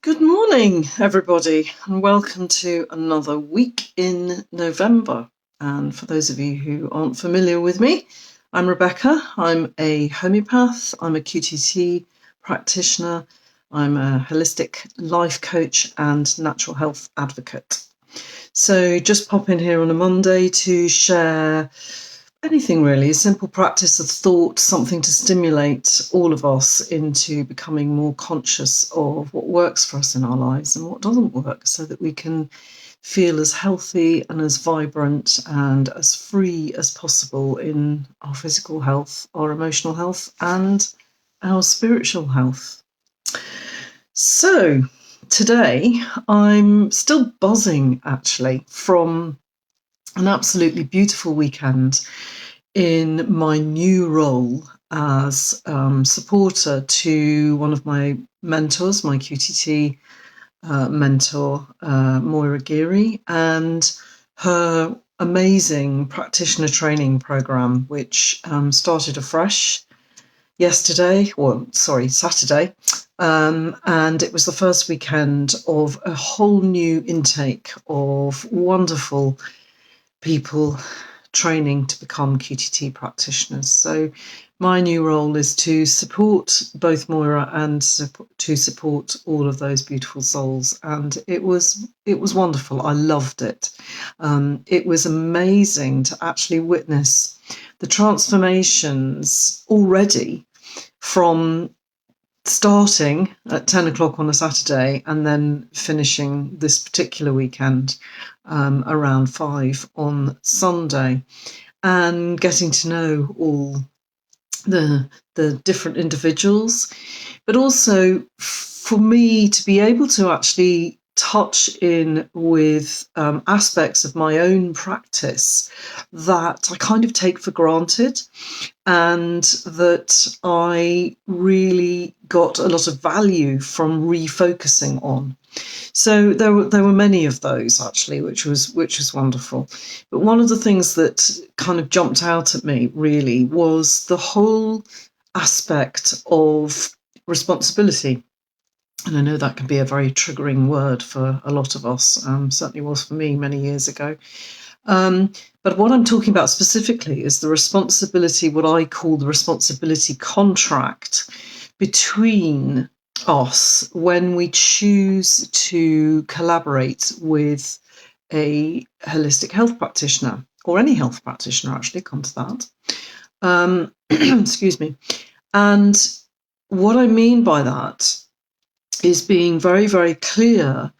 Good morning, everybody, and welcome to another week in November. And for those of you who aren't familiar with me, I'm Rebecca. I'm a homeopath, I'm a QTT practitioner, I'm a holistic life coach and natural health advocate. So just pop in here on a Monday to share anything really, a simple practice of thought, something to stimulate all of us into becoming more conscious of what works for us in our lives and what doesn't work, so that we can feel as healthy and as vibrant and as free as possible in our physical health, our emotional health, and our spiritual health. So today I'm still buzzing actually from an absolutely beautiful weekend in my new role as supporter to one of my mentors, my QTT mentor, Moira Geary, and her amazing practitioner training program, which started afresh Saturday. And it was the first weekend of a whole new intake of wonderful people training to become QTT practitioners. So my new role is to support both Moira and to support all of those beautiful souls. And it was wonderful. I loved it. It was amazing to actually witness the transformations already from starting at 10 o'clock on a Saturday and then finishing this particular weekend around 5 on Sunday, and getting to know all the different individuals, but also for me to be able to actually touch in with aspects of my own practice that I kind of take for granted, and that I really got a lot of value from refocusing on. So there were many of those actually, which was wonderful. But one of the things that kind of jumped out at me really was the whole aspect of responsibility. And I know that can be a very triggering word for a lot of us, certainly was for me many years ago. But what I'm talking about specifically is the responsibility, what I call the responsibility contract between us when we choose to collaborate with a holistic health practitioner, or any health practitioner, actually, come to that. Excuse me. And what I mean by that is being very, very clear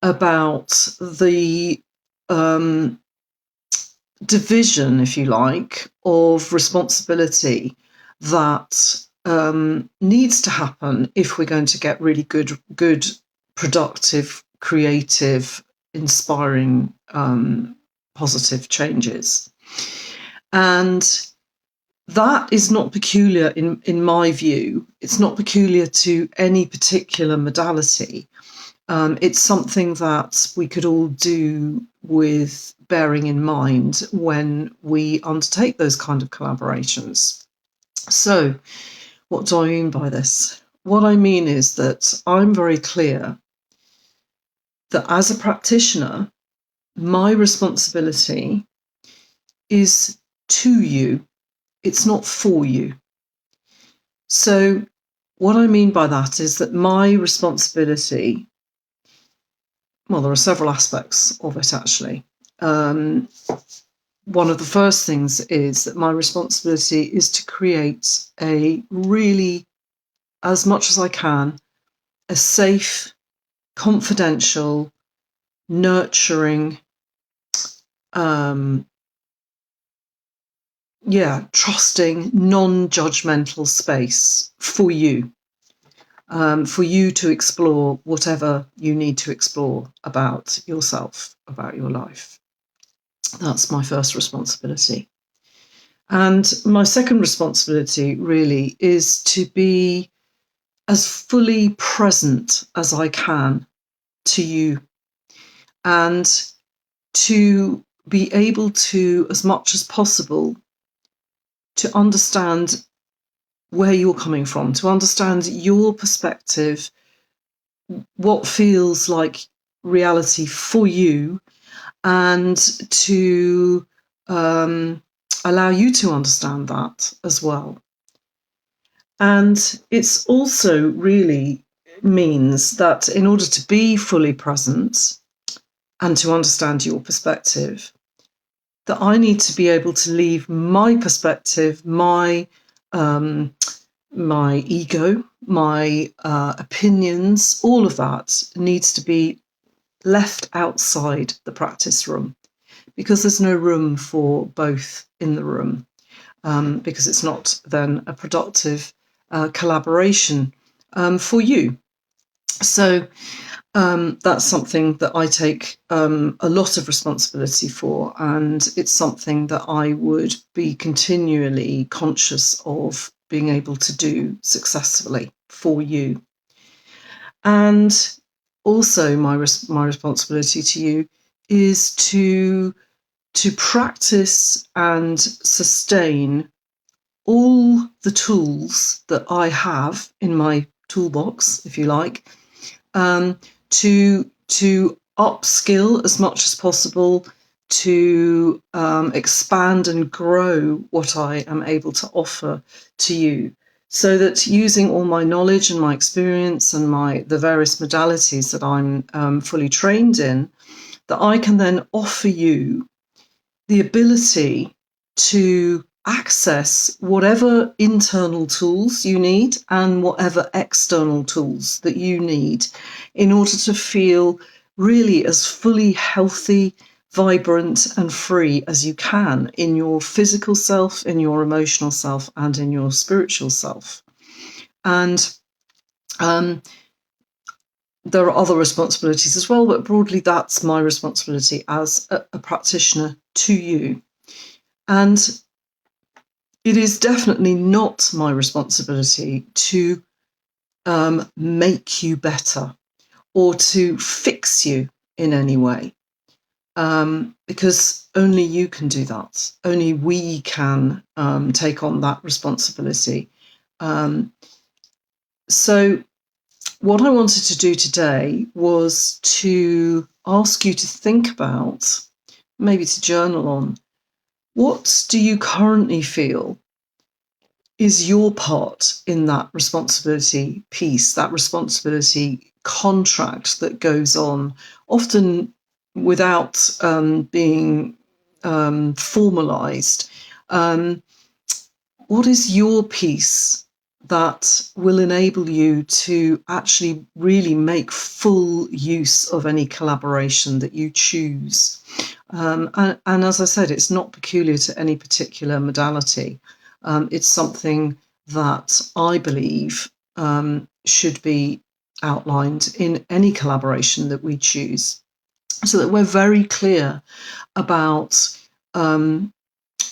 about the division, if you like, of responsibility that needs to happen if we're going to get really good, productive, creative, inspiring, positive changes. And that is not peculiar, in my view. It's not peculiar to any particular modality. It's something that we could all do with bearing in mind when we undertake those kind of collaborations. So, what do I mean by this? What I mean is that I'm very clear that as a practitioner, my responsibility is to you. It's not for you. So what I mean by that is that my responsibility, well, there are several aspects of it, actually. One of the first things is that my responsibility is to create a really, as much as I can, a safe, confidential, nurturing, trusting, non-judgmental space for you to explore whatever you need to explore about yourself, about your life. That's my first responsibility. And my second responsibility really is to be as fully present as I can to you, and to be able to, as much as possible, to understand where you're coming from, to understand your perspective what feels like reality for you, and to allow you to understand that as well. And it's also really means that in order to be fully present and to understand your perspective, that I need to be able to leave my perspective, my ego, my opinions, all of that needs to be left outside the practice room, because there's no room for both in the room, because it's not then a productive collaboration for you. So that's something that I take a lot of responsibility for, and it's something that I would be continually conscious of being able to do successfully for you. And also my responsibility to you is to practice and sustain all the tools that I have in my toolbox, if you like, to upskill as much as possible, to expand and grow what I am able to offer to you, so that using all my knowledge and my experience and the various modalities that I'm fully trained in, that I can then offer you the ability to access whatever internal tools you need and whatever external tools that you need in order to feel really as fully healthy, vibrant, and free as you can in your physical self, in your emotional self, and in your spiritual self. And there are other responsibilities as well, but broadly, that's my responsibility as a practitioner to you. And it is definitely not my responsibility to make you better or to fix you in any way, because only you can do that. Only we can take on that responsibility. So what I wanted to do today was to ask you to think about, maybe to journal on, what do you currently feel is your part in that responsibility piece, that responsibility contract that goes on, often without being formalized. What is your piece that will enable you to actually really make full use of any collaboration that you choose? And as I said, it's not peculiar to any particular modality. It's something that I believe should be outlined in any collaboration that we choose, so that we're very clear about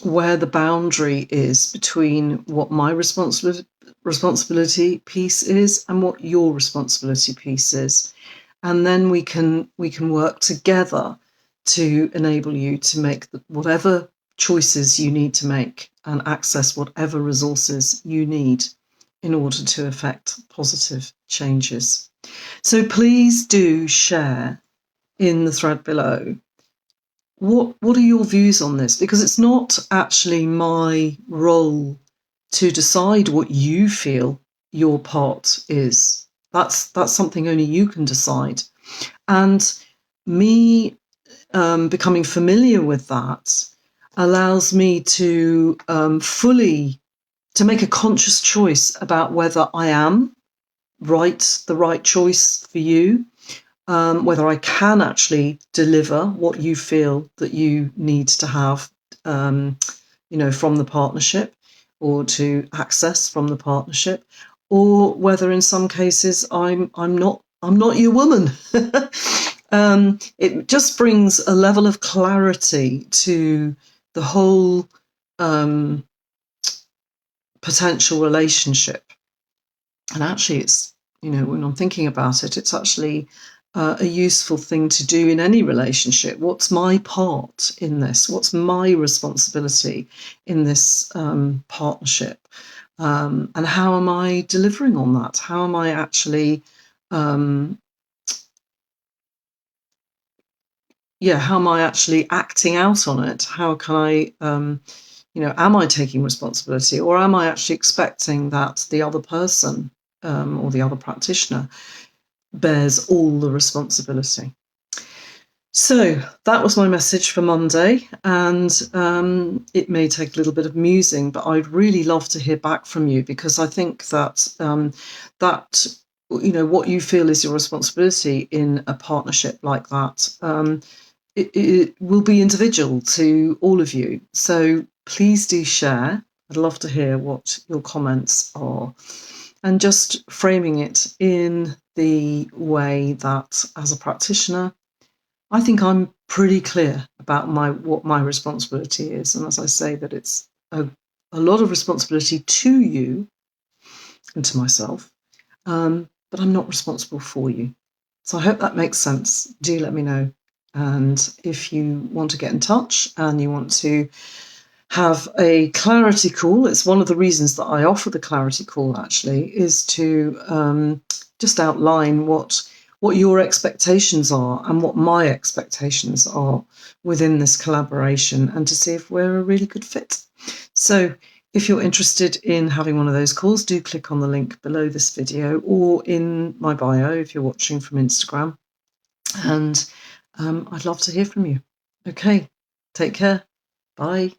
where the boundary is between what my responsibility piece is and what your responsibility piece is. And then we can work together to enable you to make whatever choices you need to make and access whatever resources you need in order to effect positive changes. So please do share in the thread below. What are your views on this? Because it's not actually my role to decide what you feel your part is. That's something only you can decide. And me becoming familiar with that allows me to to make a conscious choice about whether I am the right choice for you, whether I can actually deliver what you feel that you need to have, from the partnership, or to access from the partnership, or whether in some cases I'm not your woman. It just brings a level of clarity to the whole potential relationship. And actually, it's, when I'm thinking about it, it's actually a useful thing to do in any relationship. What's my part in this? What's my responsibility in this partnership? And how am I delivering on that? How am I actually how am I actually acting out on it? How can I, am I taking responsibility, or am I actually expecting that the other person or the other practitioner bears all the responsibility? So that was my message for Monday, and it may take a little bit of musing, but I'd really love to hear back from you, because I think that what you feel is your responsibility in a partnership like that, it will be individual to all of you. So please do share. I'd love to hear what your comments are, and just framing it in the way that, as a practitioner, I think I'm pretty clear about what my responsibility is. And as I say, that it's a lot of responsibility to you and to myself, but I'm not responsible for you. So I hope that makes sense. Do let me know. And if you want to get in touch and you want to have a clarity call, it's one of the reasons that I offer the clarity call, actually, is to just outline what your expectations are and what my expectations are within this collaboration, and to see if we're a really good fit. So if you're interested in having one of those calls, do click on the link below this video or in my bio if you're watching from Instagram. And I'd love to hear from you. Okay, take care. Bye.